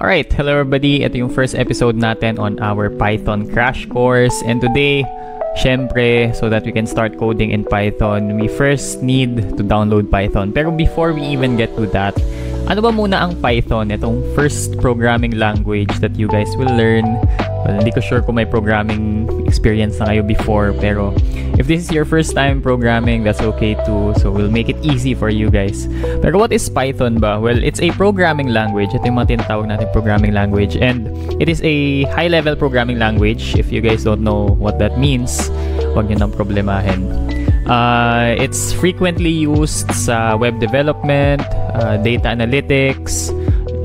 Alright, hello everybody. Ito yung first episode natin on our Python crash course. And today, syempre, so that we can start coding in Python, we first need to download Python. Pero before we even get to that, ano ba muna ang Python? Itong first programming language that you guys will learn. Well, hindi ko sure kung may programming experience na kayo before, pero if this is your first time programming, that's okay too. So we'll make it easy for you guys. Pero what is Python ba? Well, it's a programming language. Ito yung mga tinatawag natin programming language. And it is a high-level programming language. If you guys don't know what that means, huwag nyo nang problemahin. It's frequently used sa web development, data analytics,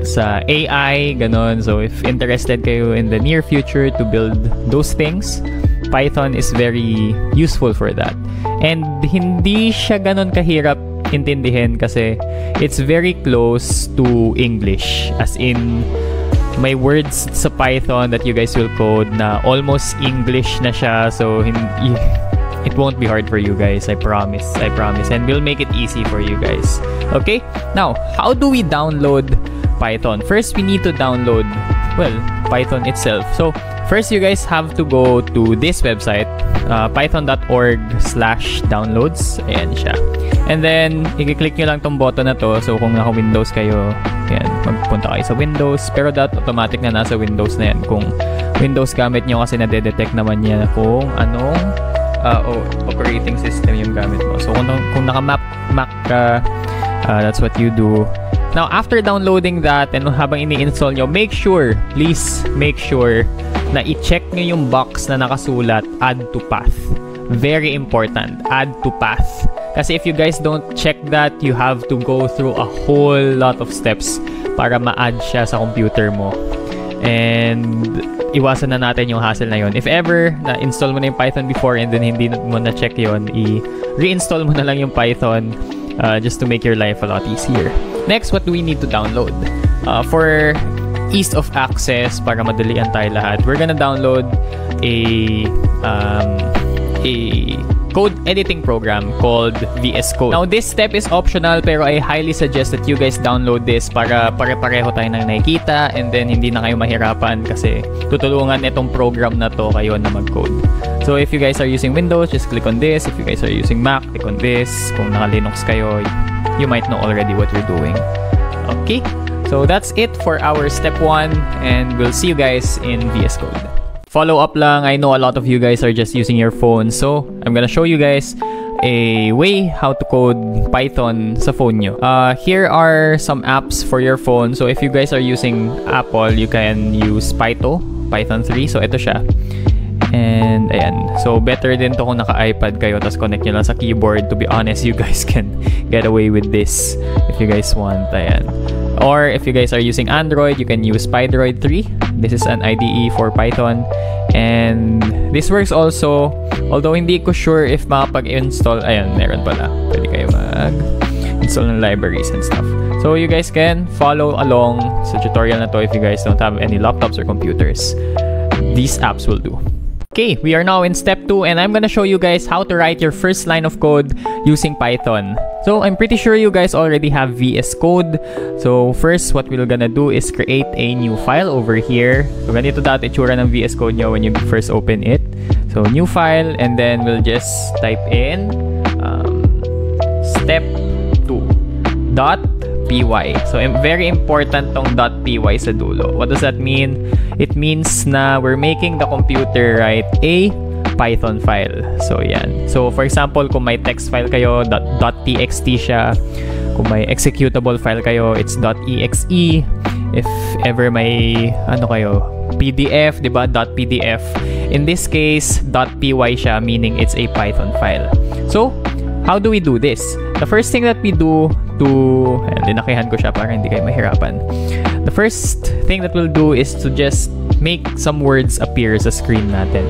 sa AI, ganon. So if interested kayo in the near future to build those things, Python is very useful for that. And hindi siya ganon kahirap intindihin kasi it's very close to English. As in, may words sa Python that you guys will code na almost English na siya. So it won't be hard for you guys, I promise. And we'll make it easy for you guys. Okay? Now, how do we download Python? First, we need to download, well, Python itself. So, first, you guys have to go to this website, python.org/downloads. Ayan siya. And then, i-click nyo lang tong button na to. So, kung naka-Windows kayo, ayan, magpunta kayo sa Windows. Pero that automatic na nasa Windows na yan. Kung Windows gamit nyo kasi nade-detect naman yan kung anong operating system yung gamit mo. So, kung naka-Mac ka, that's what you do. Now, after downloading that and habang ini-install nyo, please make sure na i-check nyo yung box na nakasulat, add to path. Very important, add to path. Kasi if you guys don't check that, you have to go through a whole lot of steps para ma-add siya sa computer mo. And iwasan na natin yung hassle na yun. If ever na-install mo na yung Python before and then hindi mo na-check yun, i-reinstall mo na lang yung Python just to make your life a lot easier. Next, what do we need to download? For ease of access, para madalian tayo lahat, we're gonna download a code editing program called VS Code. Now, this step is optional, pero I highly suggest that you guys download this para pare-pareho tayo nang nakikita and then hindi na kayo mahirapan kasi tutulungan itong program na to kayo na mag-code. So, if you guys are using Windows, just click on this. If you guys are using Mac, click on this. Kung naka-Linux kayo, you might know already what you're doing. Okay, so that's it for our step 1 and we'll see you guys in VS Code. Follow up lang, I know a lot of you guys are just using your phone, so I'm gonna show you guys a way how to code Python sa phone nyo. Here are some apps for your phone. So if you guys are using Apple, you can use Python 3. So ito siya. And ayan, so better din to kung naka-iPad kayo tapos connect nyo lang sa keyboard. To be honest, you guys can get away with this if you guys want. Ayan. Or if you guys are using Android, you can use PyDroid 3. This is an IDE for Python. And this works also, although hindi ko sure if makapag-install. Ayan, meron pala. Pwede kayo mag-install ng libraries and stuff. So you guys can follow along sa tutorial na to if you guys don't have any laptops or computers. These apps will do. Okay, we are now in step 2 and I'm gonna show you guys how to write your first line of code using Python. So I'm pretty sure you guys already have VS Code. So first, what we're gonna do is create a new file over here. So ganito dati itsura ng VS Code nyo when you first open it. So new file and then we'll just type in step 2 .py. So very important tong .py sa dulo. What does that mean? It means na we're making the computer write a Python file. So yan. So for example, kung may text file kayo, .txt siya. Kung may executable file kayo, it's .exe. If ever may PDF, di ba? .pdf. In this case, .py siya, meaning it's a Python file. So how do we do this? The first thing that we do linakihan ko siya para hindi kayo mahirapan. The first thing that we'll do is to just make some words appear sa screen natin.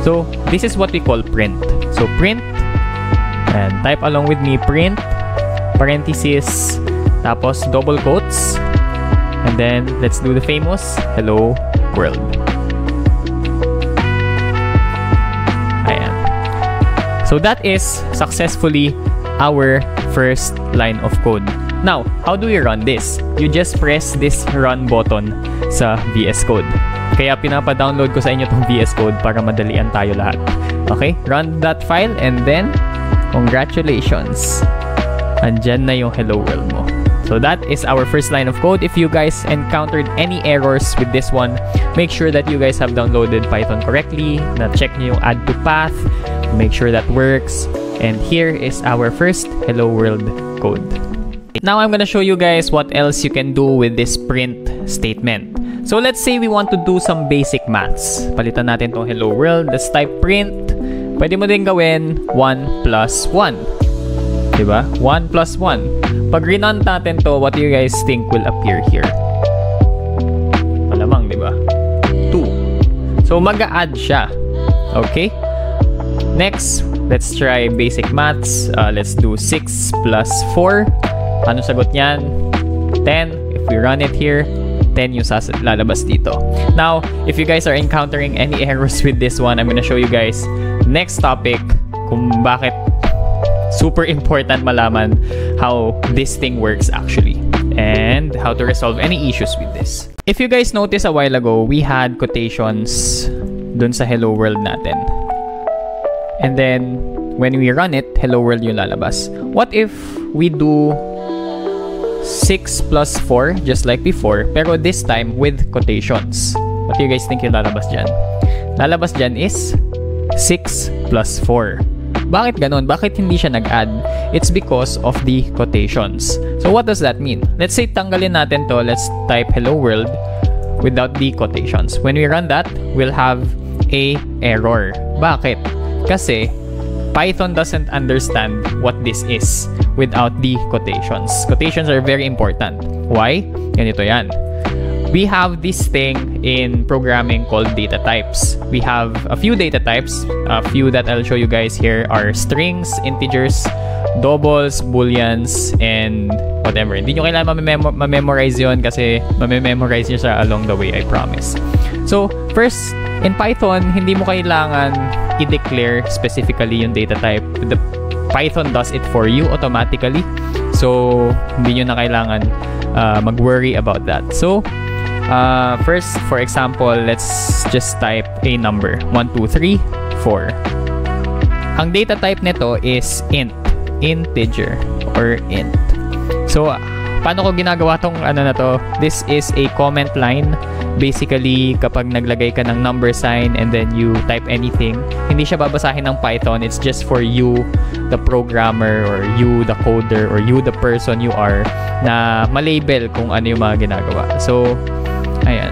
So, this is what we call print. So, print, and type along with me, print, parenthesis, tapos double quotes, and then let's do the famous hello world. Ayan. So, that is successfully our first line of code. Now, how do we run this? You just press this run button sa VS Code. Kaya pinapa-download ko sa inyo tong VS Code para madalian tayo lahat. Okay? Run that file and then, congratulations! Andyan na yung hello world mo. So that is our first line of code. If you guys encountered any errors with this one, make sure that you guys have downloaded Python correctly, na-check nyo yung add to path, make sure that works, and here is our first hello world code. Now I'm gonna show you guys what else you can do with this print statement. So let's say we want to do some basic maths. Palitan natin tong hello world. Let's type print. Pwede mo din gawin 1 plus 1. Diba? 1 plus 1. Pag renan natin to, what do you guys think will appear here? Malamang, diba? 2. So mag-a-add siya. Okay? Next, let's try basic maths. Let's do 6 plus 4. Ano sagot niyan? 10. If we run it here, 10 yung lalabas dito. Now, if you guys are encountering any errors with this one, I'm gonna show you guys next topic kung bakit super important malaman how this thing works actually and how to resolve any issues with this. If you guys noticed a while ago, we had quotations dun sa hello world natin. And then, when we run it, hello world yung lalabas. What if we do 6 plus 4, just like before, pero this time with quotations? What do you guys think yung lalabas dyan? Lalabas dyan is 6 plus 4. Bakit ganun? Bakit hindi siya nag-add? It's because of the quotations. So what does that mean? Let's say tanggalin natin to. Let's type hello world without the quotations. When we run that, we'll have a error. Bakit? Kasi Python doesn't understand what this is without the quotations. Quotations are very important. Why? Ganito yan. We have this thing in programming called data types. We have a few data types. A few that I'll show you guys here are strings, integers, doubles, booleans, and whatever. Hindi nyo kailangan ma-memorize yun kasi ma-memorize nyo siya along the way, I promise. So, first, in Python, hindi mo kailangan i-declare specifically yung data type. The Python does it for you automatically. So, hindi nyo na kailangan mag-worry about that. So, first, for example, let's just type a number. 1, 2, 3, 4. Ang data type nito is int. Integer or int. So, paano ko ginagawa tong ano na to? This is a comment line. Basically, kapag naglagay ka ng number sign and then you type anything, hindi siya babasahin ng Python. It's just for you, the programmer, or you, the coder, or you, the person you are, na malabel kung ano yung mga ginagawa. So, ayan.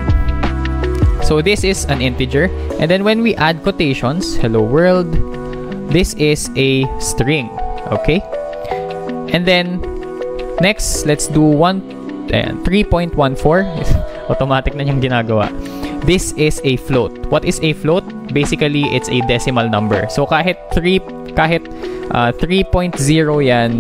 So, this is an integer. And then, when we add quotations, hello world, this is a string. Okay? And then, next, let's do 3.14. Automatic na niyang ginagawa. This is a float. What is a float? Basically, it's a decimal number. So, kahit 3.0 yan,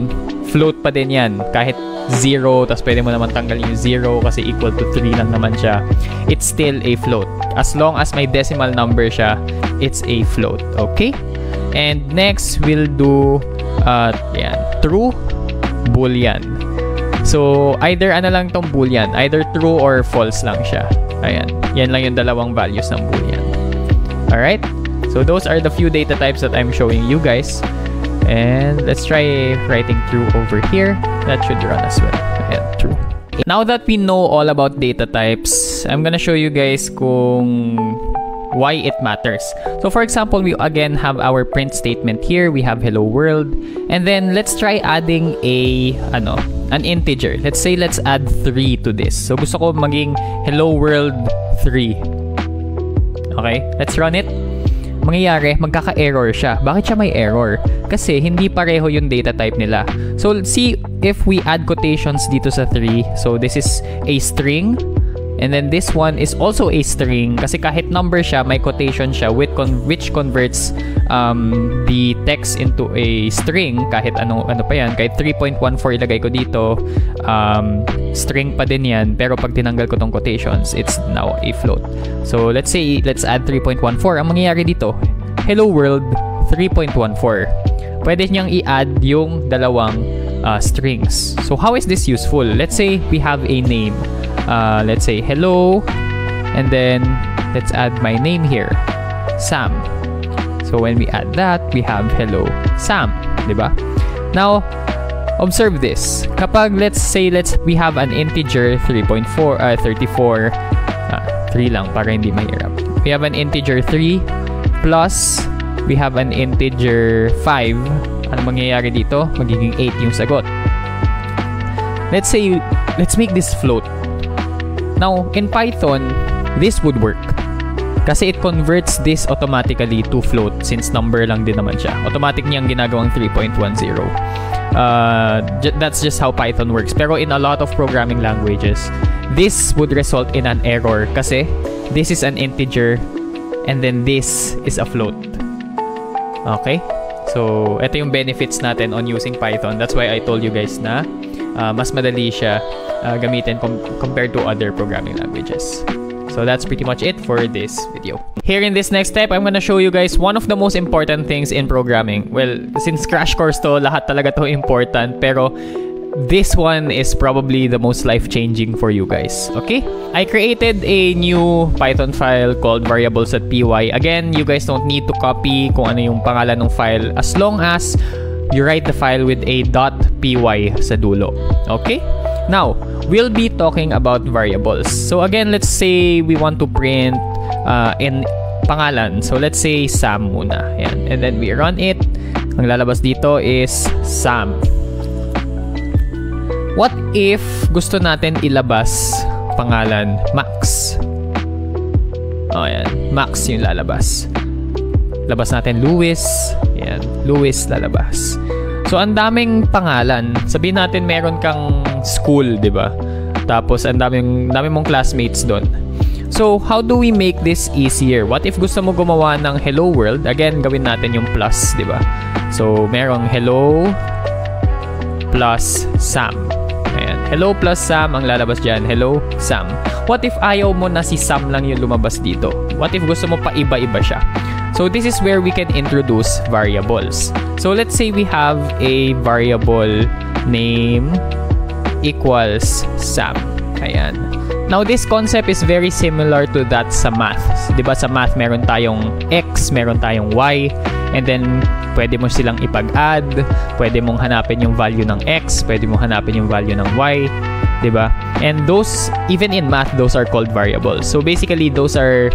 float pa din yan. Kahit 0, tapos pwede mo naman tanggalin yung 0 kasi equal to 3 lang naman siya. It's still a float. As long as may decimal number siya, it's a float. Okay? And next, we'll do true, boolean. So, either ano lang tong boolean, either true or false lang siya. Ayan. Yan lang yung dalawang values ng boolean. Alright? So, those are the few data types that I'm showing you guys. And let's try writing true over here. That should run as well. Ayan, true. Now that we know all about data types, I'm gonna show you guys why it matters. So for example, we again have our print statement here. We have hello world. And then let's try adding an integer. Let's say let's add 3 to this. So gusto ko maging hello world 3. Okay? Let's run it. Mangyayari, magkaka-error siya. Bakit siya may error? Kasi hindi pareho yung data type nila. So see if we add quotations dito sa 3. So this is a string. And then this one is also a string kasi kahit number siya, may quotation siya which converts the text into a string. Kahit ano pa yan, kahit 3.14 ilagay ko dito, string pa din yan. Pero pag tinanggal ko tong quotations, it's now a float. So let's say, let's add 3.14. Ang mangyayari dito, hello world 3.14. Pwede niyang i-add yung dalawang strings. So how is this useful? Let's say we have a name. Let's say hello, and then let's add my name here, Sam. So when we add that, we have hello Sam, diba? Now, observe this. Kapag we have an integer 34, 3 lang para hindi mahirap. We have an integer 3 plus we have an integer 5. Ano mangyayari dito? Magiging 8 yung sagot. Let's make this float. Now, in Python, this would work. Kasi it converts this automatically to float since number lang din naman siya. Automatic niyang ginagawang 3.10. That's just how Python works. Pero in a lot of programming languages, this would result in an error kasi this is an integer and then this is a float. Okay? So, ito yung benefits natin on using Python. That's why I told you guys na mas madali siya gamitin compared to other programming languages. So that's pretty much it for this video. Here in this next step, I'm gonna show you guys one of the most important things in programming. Well, since crash course to, lahat talaga to important, pero this one is probably the most life-changing for you guys. Okay? I created a new Python file called variables.py. Again, you guys don't need to copy kung ano yung pangalan ng file as long as you write the file with a .py sa dulo. Okay? Now, we'll be talking about variables. So again, let's say we want to print in pangalan. So let's say Sam muna. Ayan. And then we run it. Ang lalabas dito is Sam. What if gusto natin ilabas pangalan Max? Oh, ayan. Max yung lalabas. Labas natin Louis. Ayan. Louis lalabas. So, ang daming pangalan. Sabihin natin meron kang school, di ba? Tapos, ang daming mong classmates doon. So, how do we make this easier? What if gusto mo gumawa ng hello world? Again, gawin natin yung plus, di ba? So, merong hello plus Sam. Ayan. Hello plus Sam, ang lalabas dyan. Hello, Sam. What if ayaw mo na si Sam lang yung lumabas dito? What if gusto mo pa iba-iba siya? So, this is where we can introduce variables. So, let's say we have a variable name equals Sam. Ayan. Now, this concept is very similar to that sa math. Diba sa math, meron tayong X, meron tayong Y, and then pwede mo silang ipag-add, pwede mong hanapin yung value ng X, pwede mong hanapin yung value ng Y, diba? And those, even in math, those are called variables. So basically, those are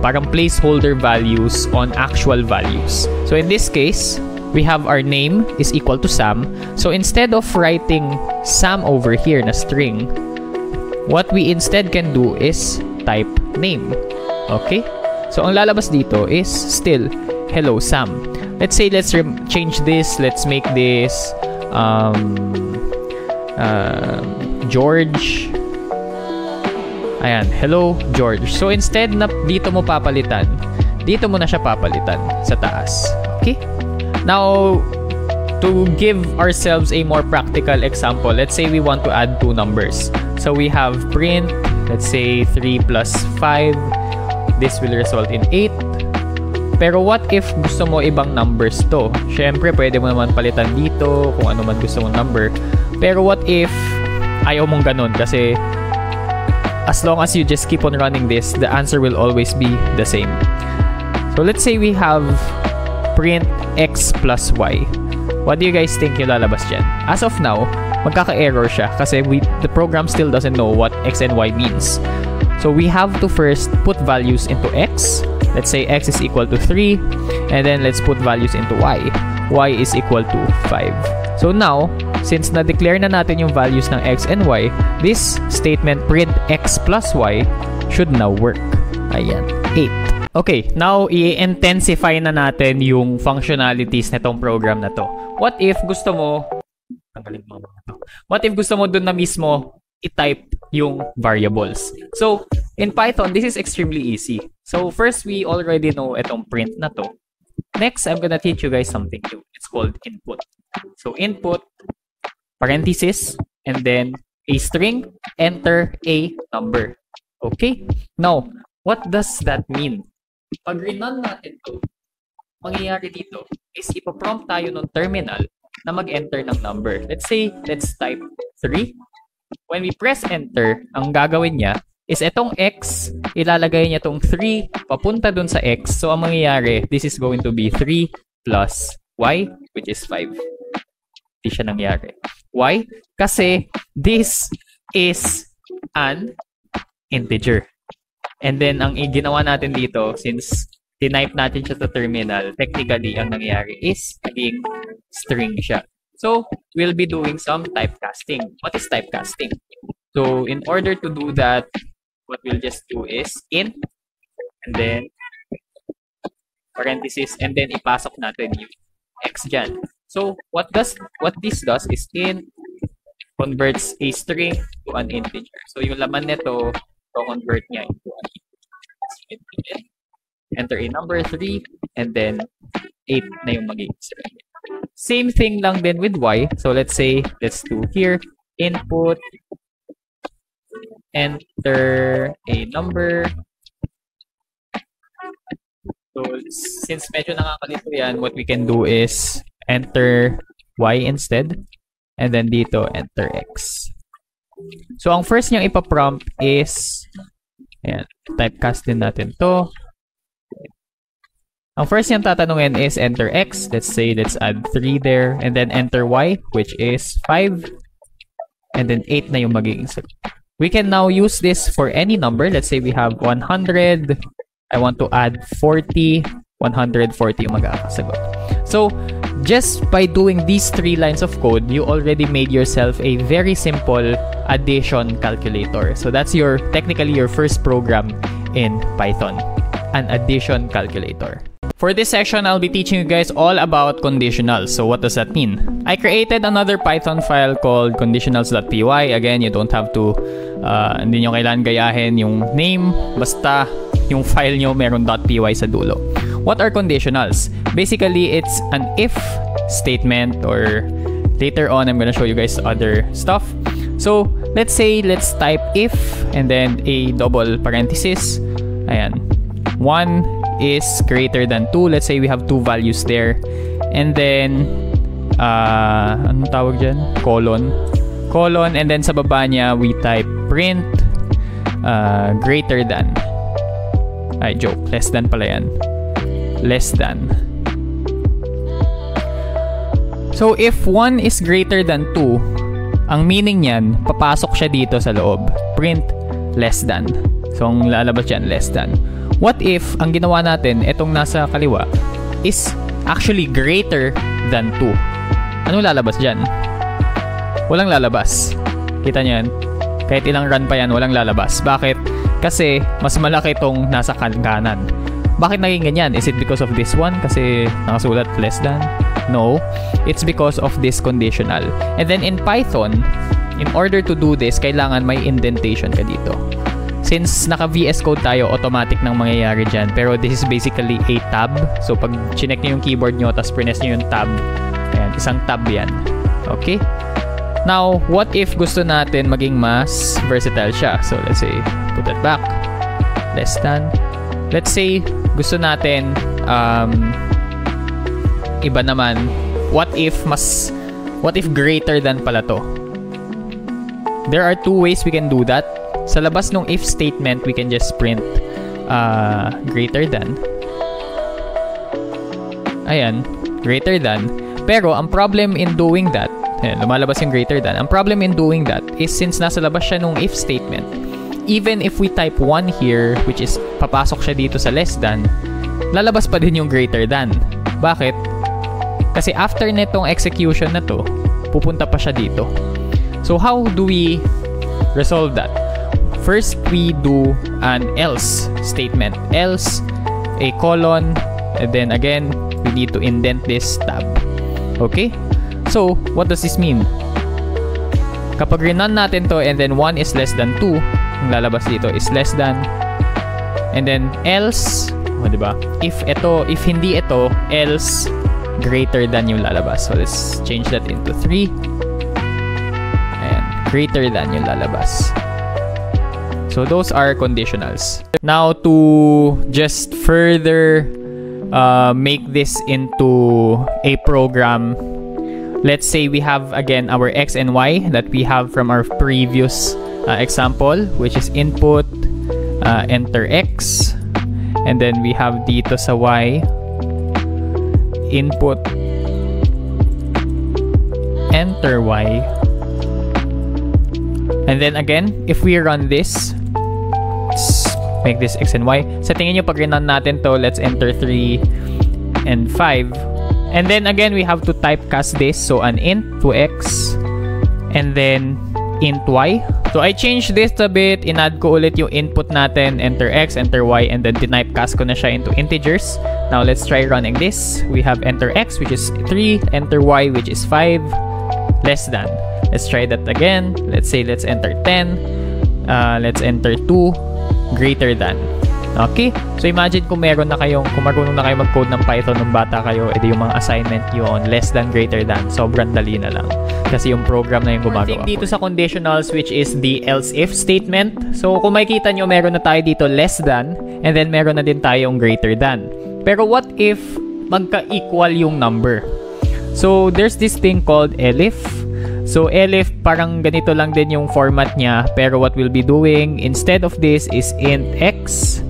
parang placeholder values on actual values. So in this case, we have our name is equal to Sam. So instead of writing Sam over here na string, what we instead can do is type name. Okay? So ang lalabas dito is still hello Sam. Let's say let's change this. Let's make this George. Ayan, hello George. So instead na dito mo papalitan, dito mo na siya papalitan sa taas. Okay? Now, to give ourselves a more practical example, let's say we want to add two numbers. So we have print, let's say 3 plus 5. This will result in 8. Pero what if gusto mo ibang numbers to? Syempre, pwede mo naman palitan dito kung ano man gusto mong number. Pero what if ayaw mong ganun? Kasi as long as you just keep on running this, the answer will always be the same. So let's say we have print x plus y. What do you guys think yung lalabas dyan? As of now, magkaka-error siya kasi the program still doesn't know what x and y means. So we have to first put values into x. Let's say x is equal to 3, and then let's put values into y. Y is equal to 5. So now, since na-declare na natin yung values ng x and y, this statement print x plus y should now work. Ayan, 8. Okay, now i-intensify na natin yung functionalities nitong program na to. What if gusto mo dun na mismo i-type yung variables? So, in Python, this is extremely easy. So, first, we already know itong print na to. Next, I'm gonna teach you guys something new. It's called input. So, input, parenthesis, and then a string, enter a number. Okay? Now, what does that mean? Pag rinan natin to, mangyayari dito is ipaprompt tayo ng terminal na mag-enter ng number. Let's say, let's type 3. When we press enter, ang gagawin niya is itong x, ilalagay niya itong 3 papunta dun sa x. So, ang mangyayari, this is going to be 3 plus y, which is 5. Hindi siya nangyari. Why? Kasi this is an integer. And then, ang ginawa natin dito, since tinype natin siya sa terminal, technically, ang nangyayari is naging string siya. So, we'll be doing some typecasting. What is typecasting? So, in order to do that, what we'll just do is int, and then parenthesis, and then ipasok natin yung x dyan. So, what this does is int converts a string to an integer. So, yung laman nito, convert niya into an integer. Enter a number 3, and then 8 na yung magiging string. Same thing lang din with y. So, let's say, let's do here, input, enter a number. So, since medyo nakakalito yan, what we can do is enter y instead. And then dito, enter x. So, ang first niyang ipaprompt is, ayan, typecast din natin to. Ang first niyang tatanungin is enter x. Let's say, let's add 3 there. And then enter y, which is 5. And then 8 na yung magiging sagot. We can now use this for any number. Let's say we have 100. I want to add 40. 140 yung magkakasagot. So, just by doing these 3 lines of code, you already made yourself a very simple addition calculator. So, that's technically your first program in Python, an addition calculator. For this section, I'll be teaching you guys all about conditionals. So what does that mean? I created another Python file called conditionals.py. Again, you don't have to, hindi nyo kailangan gayahin yung name. Basta yung file nyo meron .py sa dulo. What are conditionals? Basically, it's an if statement, or later on, I'm gonna show you guys other stuff. So, let's say, let's type if, and then a double parenthesis. Ayan. 1 is greater than 2. Let's say we have 2 values there. And then, anong tawag dyan? Colon. And then sa baba niya, we type print greater than. Ay, joke. Less than pala yan. Less than. So, if 1 is greater than 2, ang meaning niyan, papasok siya dito sa loob. Print less than. So, ang lalabas dyan, less than. What if ang ginawa natin, itong nasa kaliwa, is actually greater than 2? Ano lalabas dyan? Walang lalabas. Kita nyo yan? Kahit ilang run pa yan, walang lalabas. Bakit? Kasi mas malaki itong nasa kanan. Bakit naging ganyan? Is it because of this one? Kasi nakasulat less than? No. It's because of this conditional. And then in Python, in order to do this, kailangan may indentation ka dito. Since naka VS Code tayo, automatic nang mangyayari dyan. Pero this is basically a tab. So, pag chinek nyo yung keyboard nyo, tapos press nyo yung tab, ayan, isang tab yan. Okay? Now, what if gusto natin maging mas versatile siya? So, let's say, put that back. Less than. Let's say, gusto natin, iba naman, what if greater than pala to? There are 2 ways we can do that. Sa labas ng if statement, we can just print greater than. Ayan, greater than. Pero, ang problem in doing that, ayan, lumalabas yung greater than. Ang problem in doing that is since nasa labas siya nung if statement, even if we type 1 here, which is papasok siya dito sa less than, lalabas pa din yung greater than. Bakit? Kasi after netong execution na to, pupunta pa siya dito. So, how do we resolve that? First, we do an else statement. Else, a colon, and then again, we need to indent this tab. Okay? So, what does this mean? Kapag rinan natin to and then 1 is less than 2, ang lalabas dito is less than. And then else, diba? If hindi ito, else greater than yung lalabas. So, let's change that into 3. Ayan, greater than yung lalabas. So, those are conditionals. Now, to just further make this into a program, let's say we have again our x and y that we have from our previous example, which is input, enter x, and then we have dito sa y, input, enter y. And then again, if we run this, let's make this x and y. Sa tingin nyo, pag rinan natin to, let's enter 3 and 5. And then again, we have to typecast this. So an int to x, and then int y. So I changed this a bit. Inad ko ulit yung input natin, enter x, enter y, and then typecast ko na siya into integers. Now let's try running this. We have enter x, which is 3, enter y, which is 5, less than. Let's try that again. Let's say let's enter 10. Let's enter 2, greater than. Okay? So imagine kung meron na kayong, kung marunong na kayo mag-code ng Python nung bata kayo, edi yung mga assignment yun, less than, greater than. Sobrang dali na lang. Kasi yung program na yung gumagawa. Dito sa conditionals, which is the else if statement. So kung makikita nyo, meron na tayo dito less than, and then meron na din tayong greater than. Pero what if magka-equal yung number? So there's this thing called elif. So elif, parang ganito lang din yung format niya, pero what we'll be doing instead of this is int x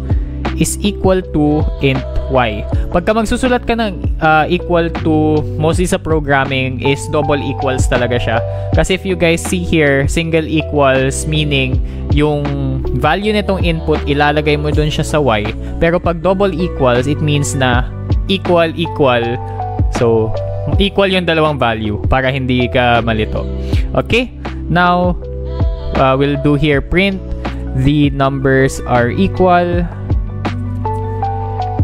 is equal to int y. Pagka magsusulat ka ng equal to, mostly sa programming is double equals talaga siya. Kasi if you guys see here, single equals meaning yung value nitong input ilalagay mo dun siya sa y, pero pag double equals, it means na equal. So equal yung dalawang value para hindi ka malito. Okay? Now, we'll do here print the numbers are equal,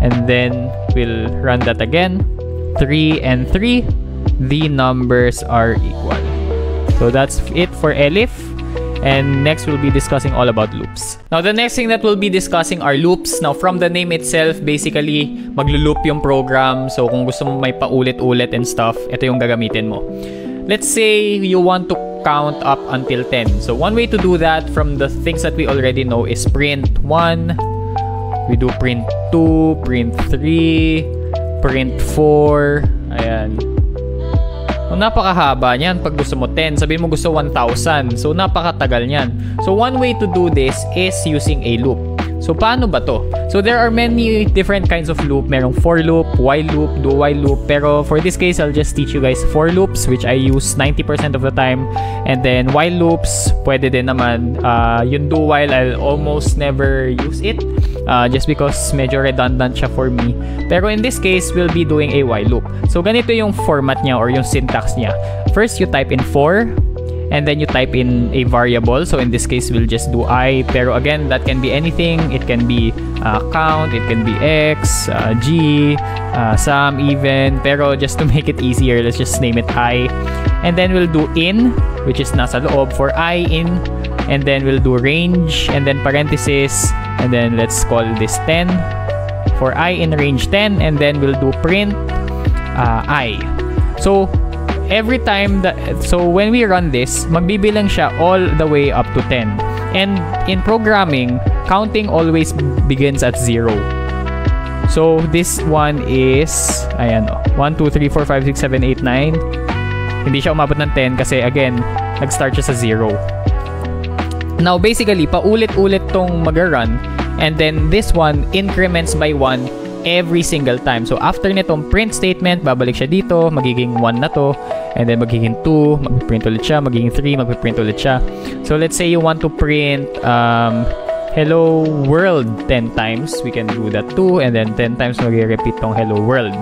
and then we'll run that again. 3 and 3, the numbers are equal. So that's it for elif. And next, we'll be discussing all about loops. Now, the next thing that we'll be discussing are loops. Now, from the name itself, basically, maglo-loop yung program. So, kung gusto mo may paulit-ulit and stuff, ito yung gagamitin mo. Let's say you want to count up until 10. So, one way to do that from the things that we already know is print 1. We do print 2, print 3, print 4. Ayan. So, napakahaba niyan. Pag gusto mo 10, sabihin mo gusto 1,000. So, napakatagal niyan. So, one way to do this is using a loop. So, paano ba to? So, there are many different kinds of loop. Merong for loop, while loop, do while loop. Pero for this case, I'll just teach you guys for loops, which I use 90% of the time. And then, while loops, pwede din naman. Yung do while, I'll almost never use it. Just because medyo redundant siya for me. Pero in this case, we'll be doing a while loop. So, ganito yung format niya or yung syntax niya. First, you type in for, and then you type in a variable. So, in this case, we'll just do I. Pero again, that can be anything. It can be count, it can be x, g, sum, even. Pero just to make it easier, let's just name it I. And then we'll do in, which is nasa loob for I in. And then we'll do range, and then parenthesis, and then let's call this 10 for I in range 10, and then we'll do print I. So every time that, so when we run this, magbibilang siya all the way up to 10. And in programming, counting always begins at 0. So this one is, ayan o, 1, 2, 3, 4, 5, 6, 7, 8, 9. Hindi siya umabot ng 10 kasi again, nag-start siya sa 0. Now, basically, paulit-ulit tong mag-run, and then this one increments by 1 every single time. So, after nitong print statement, babalik siya dito, magiging 1 na to, and then magiging 2, mag-print ulit siya, magiging 3, mag-print ulit siya. So, let's say you want to print hello world 10 times, we can do that too, and then 10 times mag-repeat tong hello world.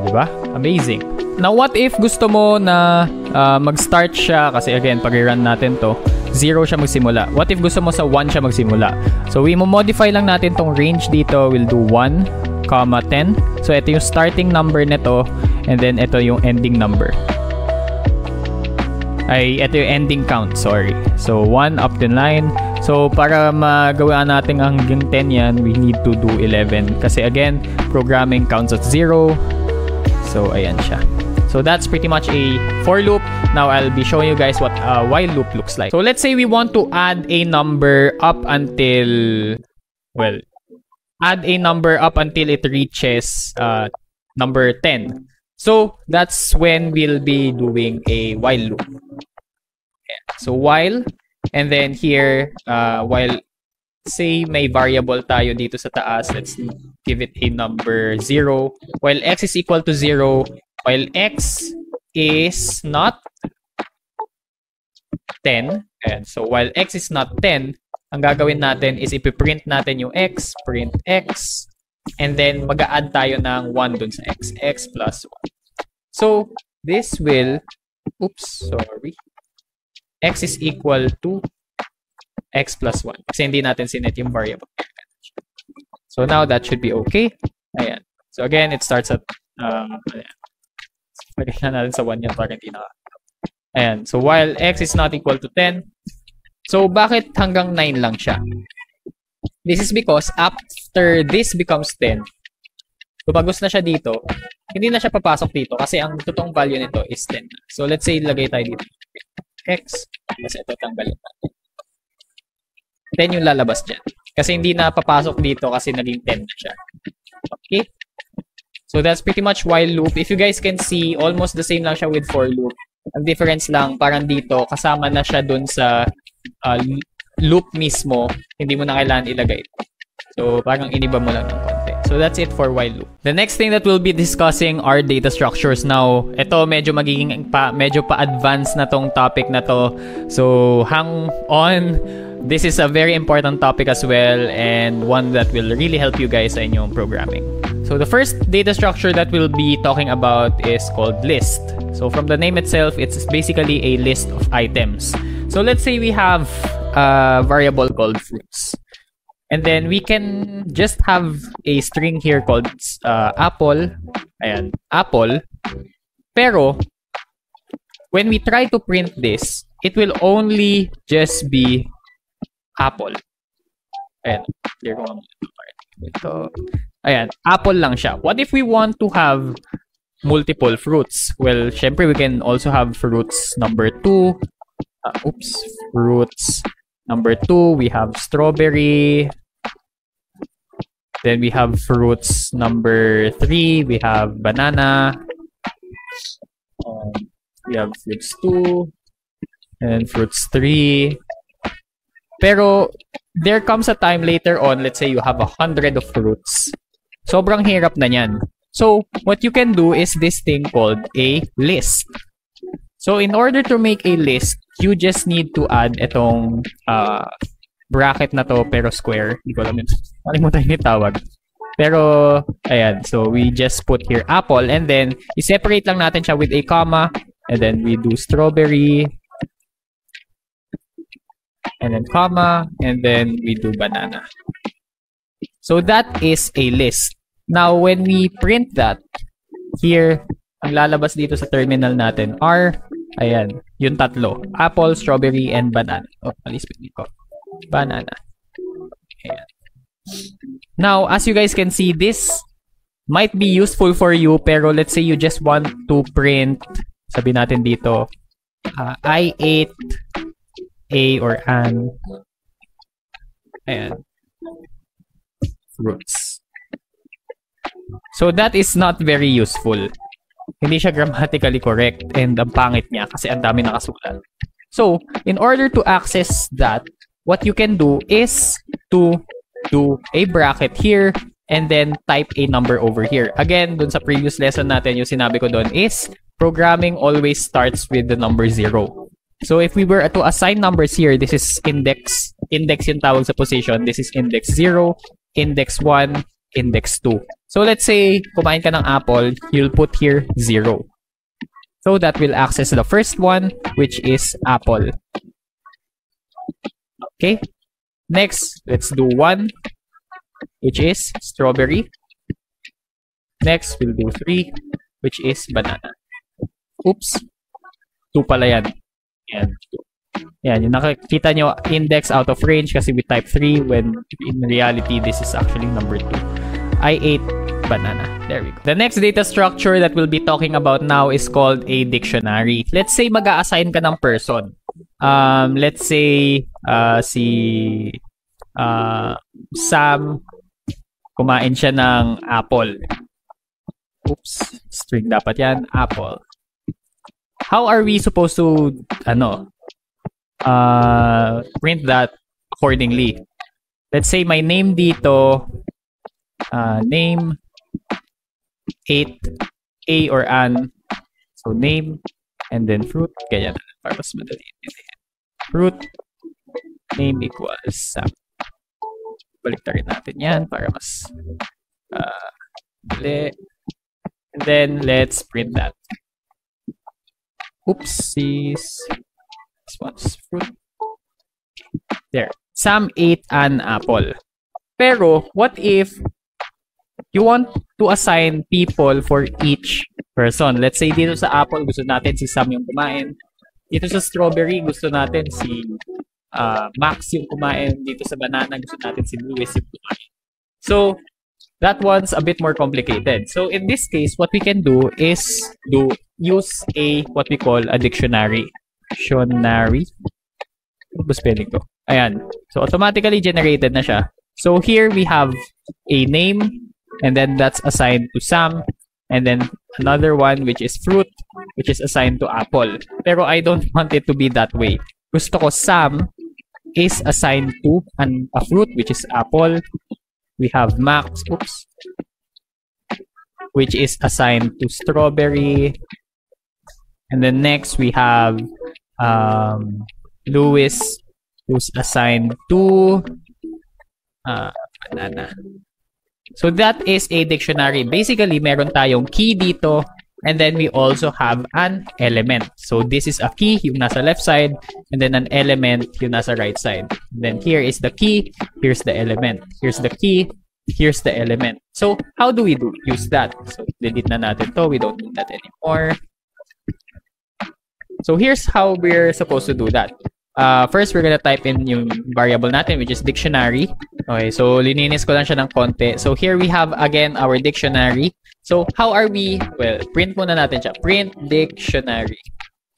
Diba? Amazing. Now, what if gusto mo na mag-start siya, kasi again, pag-run natin to, 0 siya magsimula. What if gusto mo sa 1 siya magsimula? So, we mo-modify lang natin tong range dito. We'll do 1, 10. So, ito yung starting number nito, and then ito yung ending number. Ito yung ending count, sorry. So, 1 up to 9. So, para magawa natin hanggang 10 yan, we need to do 11. Kasi again, programming counts at 0. So, ayan siya. So, that's pretty much a for loop. Now, I'll be showing you guys what a while loop looks like. So, let's say we want to add a number up until, well, add a number up until it reaches number 10. So that's when we'll be doing a while loop. So while, and then here, while, say may variable tayo dito sa taas, let's give it a number 0. While x is equal to 0, while x is not 10, and so while x is not 10, ang gagawin natin is ipiprint natin yung x, print x, and then mag-a-add tayo ng 1 dun sa x, x plus 1. So this will, x is equal to x plus 1. Kasi hindi natin sinet yung variable. So now that should be okay. Ayan. So again, it starts at, ayan. Lagyan natin sa 1 yan para hindi na. Ayan. So while x is not equal to 10, so bakit hanggang 9 lang siya? This is because after this becomes 10, lumagos na siya dito, hindi na siya papasok dito kasi ang totoong value nito is 10. So let's say lagay tayo dito x, kasi ito tanggalin natin. 10 yung lalabas dyan. Kasi hindi na papasok dito kasi naging 10 na siya. Okay? So that's pretty much while loop. If you guys can see, almost the same lang siya with for loop. Ang difference lang, parang dito, kasama na siya dun sa loop mismo. Hindi mo na kailangan ilagay. So parang iniba mo lang ng konti. So that's it for while loop. The next thing that we'll be discussing are data structures. Now, ito medyo medyo pa-advanced na tong topic na to. So hang on. This is a very important topic as well and one that will really help you guys sa inyong programming. So the first data structure that we'll be talking about is called list. So from the name itself, it's basically a list of items. So let's say we have a variable called fruits. And then we can just have a string here called apple. Ayan, apple. Pero when we try to print this, it will only just be apple. Ayan. Clear ko ito. Ayan. Apple lang siya. What if we want to have multiple fruits? Well, syempre we can also have fruits number 2. Fruits number 2. We have strawberry. Then we have fruits number 3. We have banana. We have fruits 2. And fruits 3. Pero there comes a time later on, let's say you have 100 of fruits. Sobrang hirap na yan. So what you can do is this thing called a list. So in order to make a list, you just need to add itong bracket na to pero square. Hindi ko alam yun. Malimutan yung tawag. Pero ayan, so we just put here apple and then i-separate lang natin siya with a comma and then we do strawberry. And then comma, and then we do banana. So that is a list. Now, when we print that, here, ang lalabas dito sa terminal natin are, ayan, yung tatlo. Apple, strawberry, and banana. Oh, malispin ko. Banana. Ayan. Now, as you guys can see, this might be useful for you, pero let's say you just want to print, sabi natin dito, I ate a or an ayan, fruits. So that is not very useful. Hindi siya grammatically correct and ang pangit niya kasi ang dami nakasulat. So, in order to access that, what you can do is to do a bracket here and then type a number over here. Again, dun sa previous lesson natin, yung sinabi ko dun is programming always starts with the number 0. So if we were to assign numbers here, this is index yung tawag sa position. This is index 0, index 1, index 2. So let's say, kumain ka ng apple, you'll put here 0. So that will access the first one, which is apple. Okay. Next, let's do 1, which is strawberry. Next, we'll do 3, which is banana. Oops. 2 pala yan. Yan, yung nakikita nyo, index out of range kasi we type 3 when in reality, this is actually number 2. I ate banana. There we go. The next data structure that we'll be talking about now is called a dictionary. Let's say mag-a-assign ka ng person. Let's say si Sam, kumain siya ng apple. Oops, string dapat yan, apple. How are we supposed to, print that accordingly? Let's say my name dito, name, 8, A or an. So name, and then fruit, ganyan. Para mas madali. Fruit, name equals Sam. Baliktarin natin yan para mas dali. And then, let's print that. Oopsies. This one's fruit. There. Sam ate an apple. Pero, what if you want to assign people for each person? Let's say, dito sa apple, gusto natin si Sam yung kumain. Dito sa strawberry, gusto natin si Max yung kumain. Dito sa banana, gusto natin si Louis yung kumain. So, that one's a bit more complicated. So, in this case, what we can do is use what we call a dictionary. Dictionary. Ano ba spelling ko? Ayan. So, automatically generated na siya. So, here we have a name, and then that's assigned to Sam, and then another one which is fruit, which is assigned to apple. Pero I don't want it to be that way. Gusto ko Sam is assigned to a fruit, which is apple. We have Max, which is assigned to strawberry. And then next we have Louis, who's assigned to banana. So that is a dictionary. Basically, meron tayong key dito, and then we also have an element. So this is a key, yung nasa left side, and then an element, yung nasa right side. And then here is the key, here's the element. Here's the key, here's the element. So how do we use that? So delete na natin to, we don't need that anymore. So here's how we're supposed to do that. First, we're gonna type in yung variable natin, which is dictionary. Okay, so lininis ko lang siya ng konti. So here we have again our dictionary. So how are we? Well, print muna natin siya. Print dictionary.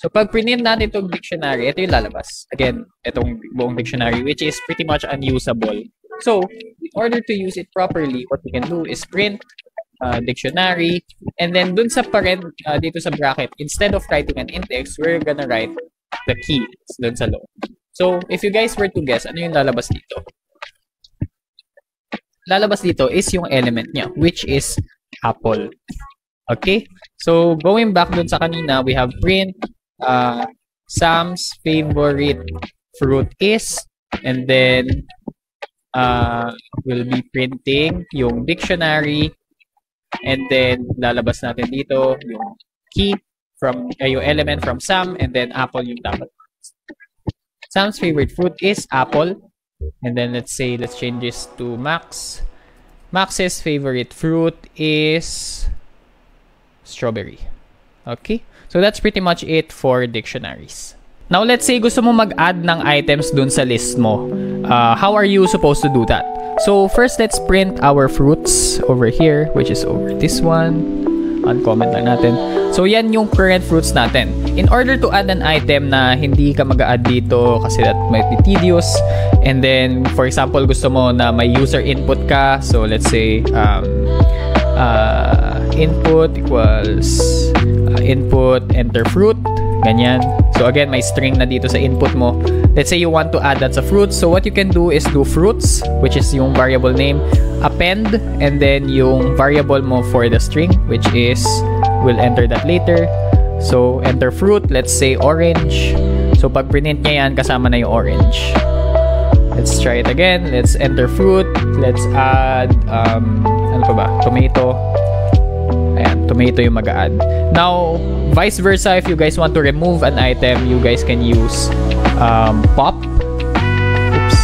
So pag print natin itong dictionary, ito yung lalabas. Again, itong buong dictionary, which is pretty much unusable. So in order to use it properly, what we can do is print dictionary, and then dun sa parent dito sa bracket, instead of writing an index, we're gonna write the key dun sa loob. So if you guys were to guess, ano yung lalabas dito? Lalabas dito is yung element niya, which is apple. Okay? So going back dun sa kanina, we have print Sam's favorite fruit is, and then we'll be printing yung dictionary, and then lalabas natin dito yung key from yung element from Sam, and then apple yung dapat. Sam's favorite fruit is apple, and then let's change this to Max. Max's favorite fruit is strawberry. Okay, so that's pretty much it for dictionaries. Now let's say gusto mo mag-add ng items dun sa list mo. How are you supposed to do that? So first, let's print our fruits over here, which is over this one. Uncomment lang natin. So yan yung current fruits natin. In order to add an item na hindi ka mag-add dito kasi that might be tedious, and then for example gusto mo na may user input ka, so let's say input equals input enter fruit, ganyan. So again, may string na dito sa input mo. Let's say you want to add that sa fruits. So what you can do is do fruits, which is yung variable name, append, and then yung variable mo for the string, which is, we'll enter that later. So enter fruit, let's say orange. So pag print niya yan, kasama na yung orange. Let's try it again. Let's enter fruit. Let's add, ano pa ba? Tomato. Ayan, tomato yung mag-add. Now, vice versa, if you guys want to remove an item, you guys can use pop. Oops.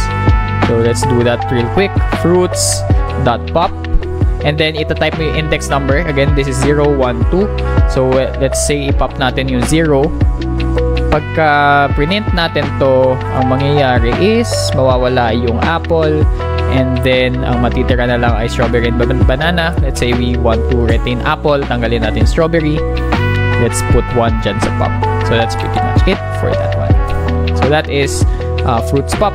So let's do that real quick. Fruits.pop. And then ita-type mo yung index number. Again, this is 0, 1, 2. So let's say i-pop natin yung 0. Pagka print natin to, ang mangyayari is mawawala yung apple, and then ang matitira na lang ay strawberry and banana. Let's say we want to retain apple, tanggalin natin strawberry. Let's put 1 dyan sa pop. So that's pretty much it for that one. So that is fruits pop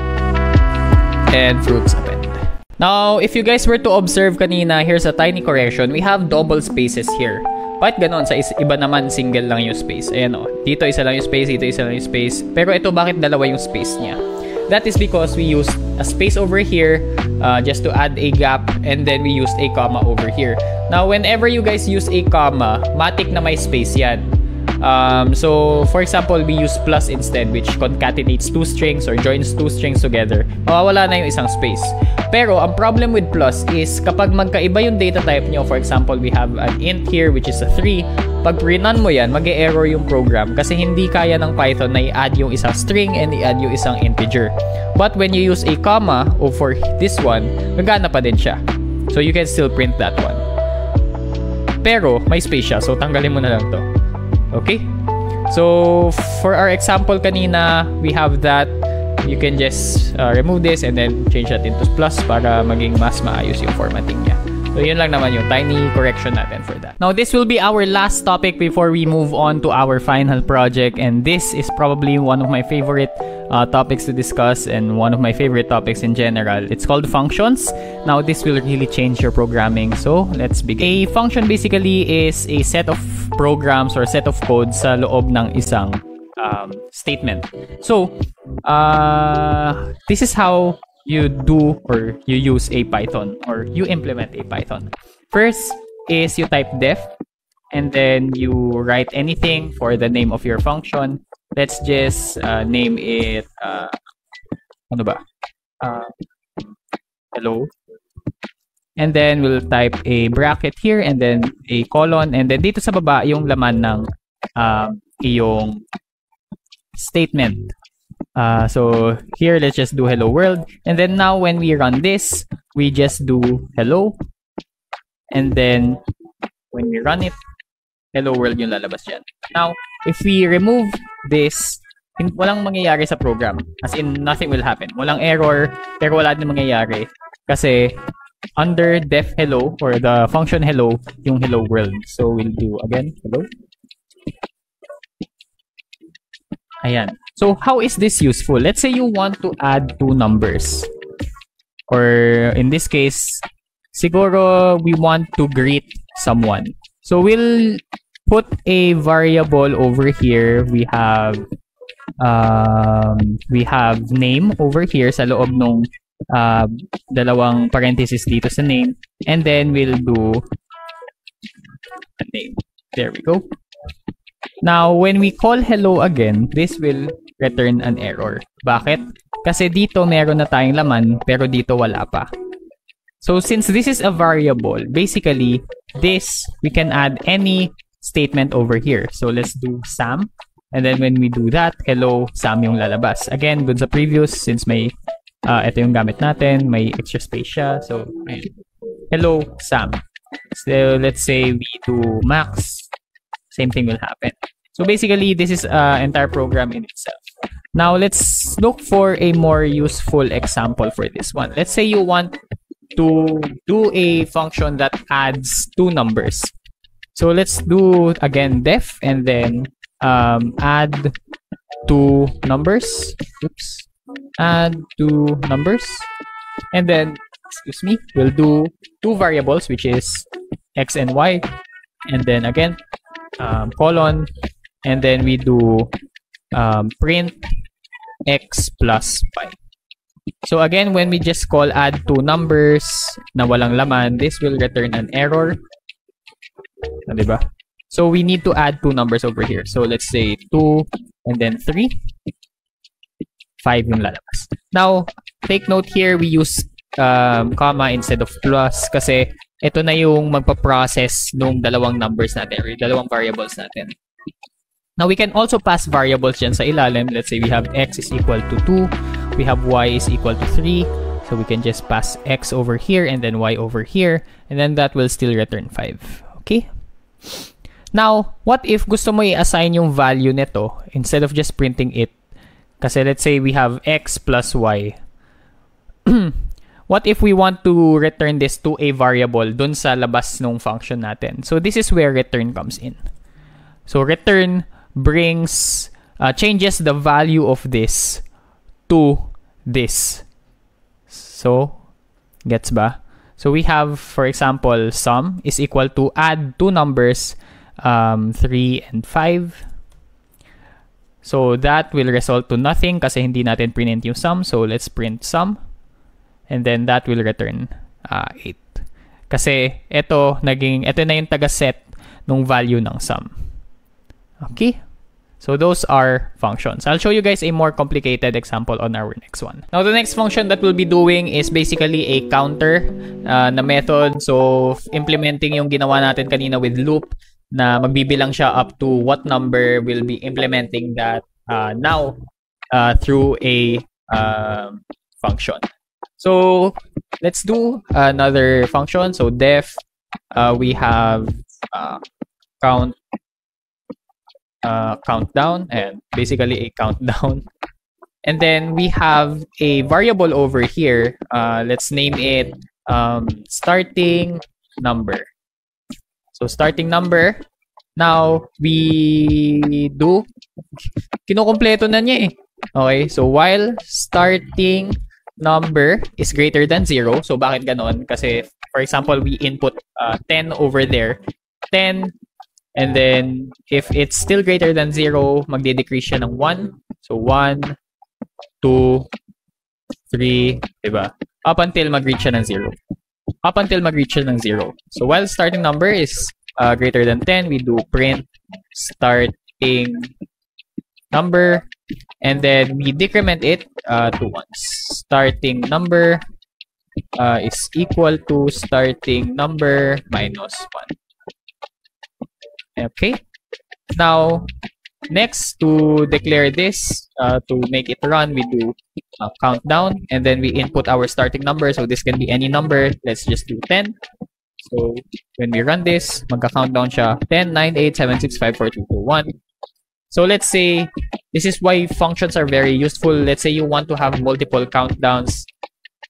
and fruits append. Now, if you guys were to observe kanina, here's a tiny correction. We have double spaces here. Bakit ganon? Sa iba naman, single lang yung space. Ayan o. Dito isa lang yung space, dito isa lang yung space. Pero ito, bakit dalawa yung space niya? That is because we used a space over here just to add a gap, and then we used a comma over here. Now, whenever you guys use a comma, matik na may space yan. So, for example, we use plus instead, which concatenates two strings or joins two strings together. Mawawala na yung isang space. Pero, ang problem with plus is kapag magkaiba yung data type nyo, for example, we have an int here, which is a 3. Pag rinan mo yan, mag-e-error yung program kasi hindi kaya ng Python na i-add yung isang string and i-add yung isang integer. But when you use a comma for this one, gagana pa din siya. So, you can still print that one. Pero, may space siya. So, tanggalin mo na lang to. Okay? So, for our example kanina, we have that. You can just remove this and then change that into plus para maging mas maayos yung formatting niya. So, yun lang naman yung tiny correction natin for that. Now, this will be our last topic before we move on to our final project. And this is probably one of my favorite topics to discuss and one of my favorite topics in general. It's called functions. Now, this will really change your programming. So, let's begin. A function basically is a set of programs or set of codes sa loob ng isang statement. So, this is how you do or you use a Python or you implement a Python. First is you type def and then you write anything for the name of your function. Let's just name it ano ba? Hello. And then we'll type a bracket here and then a colon, and then dito sa baba yung laman ng iyong statement. So here, let's just do hello world. And then now when we run this, we just do hello. And then when we run it, hello world yung lalabas dyan. Now, if we remove this, walang mangyayari sa program. As in, nothing will happen. Walang error, pero wala din mangyayari. Kasi under def hello or the function hello, yung hello world. So we'll do again hello. Ayan. So, how is this useful? Let's say you want to add two numbers. Or, in this case, siguro we want to greet someone. So, we'll put a variable over here. We have name over here sa loob nung dalawang parentheses dito sa name. And then, we'll do a name. There we go. Now, when we call hello again, this will return an error. Bakit? Kasi dito meron na tayong laman, pero dito wala pa. So, since this is a variable, basically, this, we can add any statement over here. So, let's do Sam. And then, when we do that, hello, Sam yung lalabas. Again, dun sa previous, since may, ito yung gamit natin, may extra space siya. So, hello, Sam. So, let's say we do Max. Same thing will happen. So basically, this is an entire program in itself. Now, let's look for a more useful example for this one. Let's say you want to do a function that adds two numbers. So let's do, again, def, and then add two numbers. Oops. Add two numbers. And then, excuse me, we'll do two variables, which is x and y. And then again, colon, and then we do print x plus y. So again, when we just call add two numbers na walang laman, this will return an error. Diba? So we need to add two numbers over here. So let's say 2 and then 3. 5 yung lalabas. Now, take note here, we use comma instead of plus kasi ito na yung magpa-process nung dalawang numbers natin or dalawang variables natin. Now, we can also pass variables dyan sa ilalim. Let's say we have x is equal to 2. We have y is equal to 3. So, we can just pass x over here and then y over here. And then that will still return 5. Okay? Now, what if gusto mo i-assign yung value nito instead of just printing it? Kasi let's say we have x plus y. What if we want to return this to a variable dun sa labas nung function natin? So this is where return comes in. So return brings, changes the value of this to this. So Gets ba? So we have, for example, sum is equal to add two numbers, 3 and 5. So that will result to nothing kasi hindi natin print yung sum. So let's print sum. And then that will return 8. Kasi ito na yung taga-set ng value ng sum. Okay? So those are functions. I'll show you guys a more complicated example on our next one. Now the next function that we'll be doing is basically a counter na method. So implementing yung ginawa natin kanina with loop na magbibilang siya up to what number. We'll be implementing that now through a function. So let's do another function. So def, we have countdown, and basically a countdown. And then we have a variable over here. Let's name it starting number. So starting number. Now we do kinukumpleto na niya eh. Okay, so while starting number is greater than 0. So bakit ganon? Kasi for example, we input 10 over there. 10. And then, if it's still greater than 0, magde-decrease siya ng 1. So, 1, 2, 3, diba? Up until mag-reach siya ng 0. Up until mag-reach siya ng 0. So, while starting number is greater than 10, we do print starting number. And then, we decrement it to 1. Starting number is equal to starting number minus 1. Okay. Now, next, to declare this, to make it run, we do countdown, and then we input our starting number. So this can be any number. Let's just do 10. So when we run this, magka-countdown siya 10, 9, 8, 7, 6, 5, 4, 3, 2, 1. So let's say, this is why functions are very useful. Let's say you want to have multiple countdowns.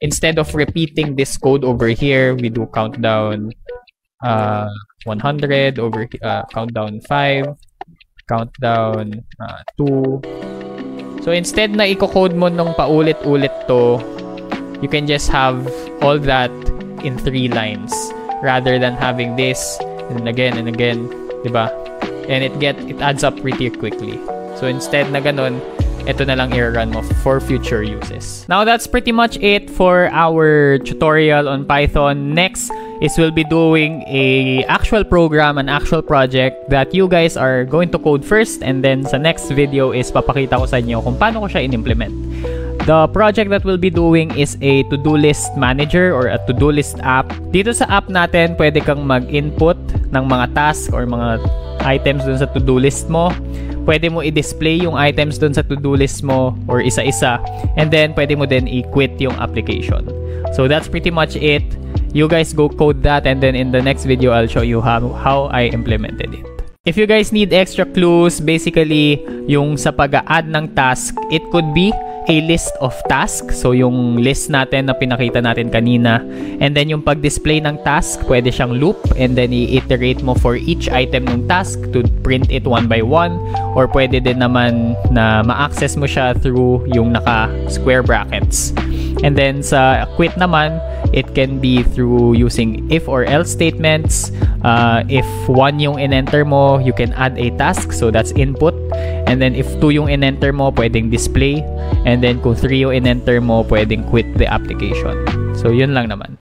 Instead of repeating this code over here, we do countdown 100 over countdown 5, countdown 2. So instead na i-code mo nung paulit-ulit to, you can just have all that in 3 lines rather than having this and again, diba? And it adds up pretty quickly. So instead na ganun, ito na lang i-run mo for future uses. Now that's pretty much it for our tutorial on Python. Next is we'll be doing an actual program, an actual project that you guys are going to code first, and then sa next video is papakita ko sa inyo kung paano ko siya in-implement. The project that we'll be doing is a to-do list manager or a to-do list app. Dito sa app natin, pwede kang mag-input ng mga task or mga items dun sa to-do list mo. Pwede mo i-display yung items dun sa to-do list mo or isa-isa. And then, pwede mo din i-quit yung application. So, that's pretty much it. You guys go code that, and then in the next video, I'll show you how I implemented it. If you guys need extra clues, basically, yung sa pag-add ng task, it could be a list of tasks. So, yung list natin na pinakita natin kanina. And then, yung pag-display ng task, pwede siyang loop. And then, i-iterate mo for each item ng task to print it one by one. Or pwede din naman na ma-access mo siya through yung naka-square brackets. And then, sa quit naman, it can be through using if or else statements. If 1 yung in-enter mo, you can add a task. So, that's input. And then, if 2 yung in-enter mo, pwedeng display. And then, kung 3 yung in-enter mo, pwedeng quit the application. So, yun lang naman.